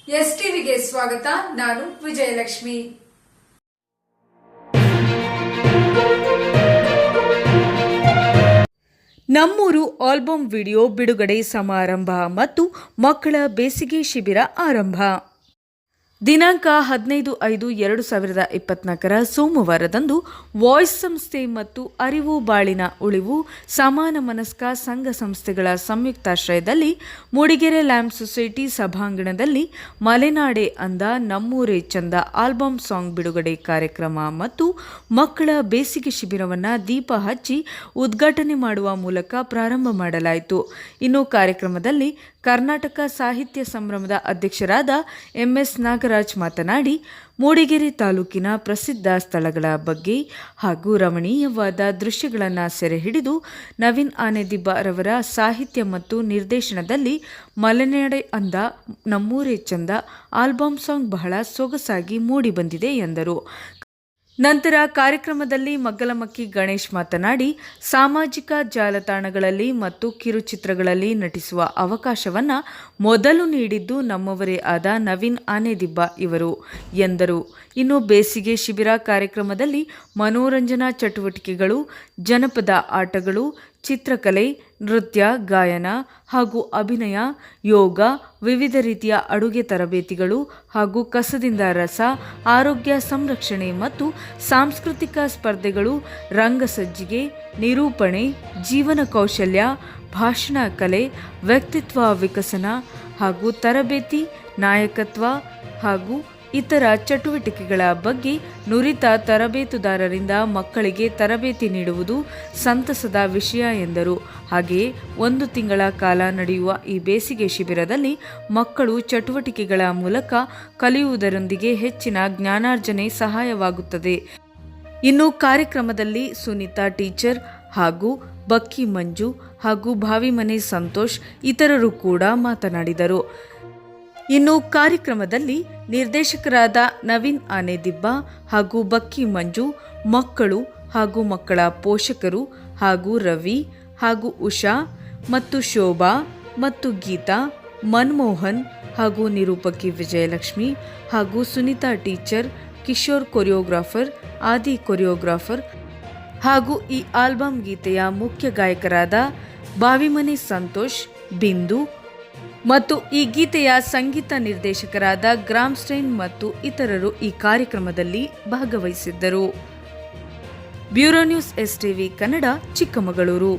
ಎಸ್ಟಿವಿಗೆ ಸ್ವಾಗತ. ನಾನು ವಿಜಯಲಕ್ಷ್ಮಿ. ನಮ್ಮೂರು ಆಲ್ಬಮ್ ವಿಡಿಯೋ ಬಿಡುಗಡೆ ಸಮಾರಂಭ ಮತ್ತು ಮಕ್ಕಳ ಬೇಸಿಗೆ ಶಿಬಿರ ಆರಂಭ. ದಿನಾಂಕ 15/5/2024 ಸೋಮವಾರದಂದು ವಾಯ್ಸ್ ಸಂಸ್ಥೆ ಮತ್ತು ಅರಿವು ಬಾಳಿನ ಉಳಿವು ಸಮಾನ ಮನಸ್ಕ ಸಂಘ ಸಂಸ್ಥೆಗಳ ಸಂಯುಕ್ತಾಶ್ರಯದಲ್ಲಿ ಮೂಡಿಗೆರೆ ಲ್ಯಾಂಪ್ ಸೊಸೈಟಿ ಸಭಾಂಗಣದಲ್ಲಿ ಮಲೆನಾಡೆ ಅಂದ ನಮ್ಮೂರೇ ಚಂದ ಆಲ್ಬಮ್ ಸಾಂಗ್ ಬಿಡುಗಡೆ ಕಾರ್ಯಕ್ರಮ ಮತ್ತು ಮಕ್ಕಳ ಬೇಸಿಗೆ ಶಿಬಿರವನ್ನು ದೀಪ ಹಚ್ಚಿ ಉದ್ಘಾಟನೆ ಮಾಡುವ ಮೂಲಕ ಪ್ರಾರಂಭ ಮಾಡಲಾಯಿತು. ಇನ್ನು ಕಾರ್ಯಕ್ರಮದಲ್ಲಿ ಕರ್ನಾಟಕ ಸಾಹಿತ್ಯ ಸಂಭ್ರಮದ ಅಧ್ಯಕ್ಷರಾದ MS ನಾಗರಾಜ್ ಮಾತನಾಡಿ, ಮೂಡಿಗೆರೆ ತಾಲೂಕಿನ ಪ್ರಸಿದ್ಧ ಸ್ಥಳಗಳ ಬಗ್ಗೆ ಹಾಗೂ ರಮಣೀಯವಾದ ದೃಶ್ಯಗಳನ್ನು ಸೆರೆ ಹಿಡಿದು ನವೀನ್ ಆನೆದಿಬ್ಬರವರ ಸಾಹಿತ್ಯ ಮತ್ತು ನಿರ್ದೇಶನದಲ್ಲಿ ಮಲೆನಾಡೆ ಅಂದ ನಮ್ಮೂರೇ ಚಂದ ಆಲ್ಬಮ್ ಸಾಂಗ್ ಬಹಳ ಸೊಗಸಾಗಿ ಮೂಡಿಬಂದಿದೆ ಎಂದರು. ನಂತರ ಕಾರ್ಯಕ್ರಮದಲ್ಲಿ ಮಗ್ಗಲಮಕ್ಕಿ ಗಣೇಶ್ ಮಾತನಾಡಿ, ಸಾಮಾಜಿಕ ಜಾಲತಾಣಗಳಲ್ಲಿ ಮತ್ತು ಕಿರುಚಿತ್ರಗಳಲ್ಲಿ ನಟಿಸುವ ಅವಕಾಶವನ್ನು ಮೊದಲು ನೀಡಿದ್ದು ನಮ್ಮವರೇ ಆದ ನವೀನ್ ಆನೆದಿಬ್ಬ ಇವರು ಎಂದರು. ಇನ್ನು ಬೇಸಿಗೆ ಶಿಬಿರ ಕಾರ್ಯಕ್ರಮದಲ್ಲಿ ಮನೋರಂಜನಾ ಚಟುವಟಿಕೆಗಳು, ಜನಪದ ಆಟಗಳು, ಚಿತ್ರಕಲೆ, ನೃತ್ಯ, ಗಾಯನ ಹಾಗೂ ಅಭಿನಯ, ಯೋಗ, ವಿವಿಧ ರೀತಿಯ ಅಡುಗೆ ತರಬೇತಿಗಳು ಹಾಗೂ ಕಸದಿಂದ ರಸ, ಆರೋಗ್ಯ ಸಂರಕ್ಷಣೆ ಮತ್ತು ಸಾಂಸ್ಕೃತಿಕ ಸ್ಪರ್ಧೆಗಳು, ರಂಗಸಜ್ಜಿಗೆ, ನಿರೂಪಣೆ, ಜೀವನ ಕೌಶಲ್ಯ, ಭಾಷಣ ಕಲೆ, ವ್ಯಕ್ತಿತ್ವ ವಿಕಸನ ಹಾಗೂ ತರಬೇತಿ, ನಾಯಕತ್ವ ಹಾಗೂ ಇತರ ಚಟುವಟಿಕೆಗಳ ಬಗ್ಗೆ ನುರಿತ ತರಬೇತುದಾರರಿಂದ ಮಕ್ಕಳಿಗೆ ತರಬೇತಿ ನೀಡುವುದು ಸಂತಸದ ವಿಷಯ ಎಂದರು. ಹಾಗೆಯೇ 1 ತಿಂಗಳ ಕಾಲ ನಡೆಯುವ ಈ ಬೇಸಿಗೆ ಶಿಬಿರದಲ್ಲಿ ಮಕ್ಕಳು ಚಟುವಟಿಕೆಗಳ ಮೂಲಕ ಕಲಿಯುವುದರೊಂದಿಗೆ ಹೆಚ್ಚಿನ ಜ್ಞಾನಾರ್ಜನೆ ಸಹಾಯವಾಗುತ್ತದೆ. ಇನ್ನು ಕಾರ್ಯಕ್ರಮದಲ್ಲಿ ಸುನೀತಾ ಟೀಚರ್ ಹಾಗೂ ಬಕ್ಕಿ ಮಂಜು ಹಾಗೂ ಭಾವಿಮನೆ ಸಂತೋಷ್ ಇತರರು ಕೂಡ ಮಾತನಾಡಿದರು. ಇನ್ನು ಕಾರ್ಯಕ್ರಮದಲ್ಲಿ ನಿರ್ದೇಶಕರಾದ ನವೀನ್ ಆನೆದಿಬ್ಬ ಹಾಗೂ ಬಕ್ಕಿ ಮಂಜು, ಮಕ್ಕಳು ಹಾಗೂ ಮಕ್ಕಳ ಪೋಷಕರು ಹಾಗೂ ರವಿ ಹಾಗೂ ಉಷಾ ಮತ್ತು ಶೋಭಾ ಮತ್ತು ಗೀತಾ, ಮನ್ಮೋಹನ್ ಹಾಗೂ ನಿರೂಪಕಿ ವಿಜಯಲಕ್ಷ್ಮಿ ಹಾಗೂ ಸುನೀತಾ ಟೀಚರ್, ಕಿಶೋರ್ ಕೊರಿಯೋಗ್ರಾಫರ್, ಆದಿ ಕೊರಿಯೋಗ್ರಾಫರ್ ಹಾಗೂ ಈ ಆಲ್ಬಮ್ ಗೀತೆಯ ಮುಖ್ಯ ಗಾಯಕರಾದ ಭಾವಿಮನೆ ಸಂತೋಷ್, ಬಿಂದು ಮತ್ತು ಈ ಗೀತೆಯ ಸಂಗೀತ ನಿರ್ದೇಶಕರಾದ ಗ್ರಾಮ್ಸ್ಟೈನ್ ಮತ್ತು ಇತರರು ಈ ಕಾರ್ಯಕ್ರಮದಲ್ಲಿ ಭಾಗವಹಿಸಿದ್ದರು. Bureau news STV Kannada, Chikkamagaluru.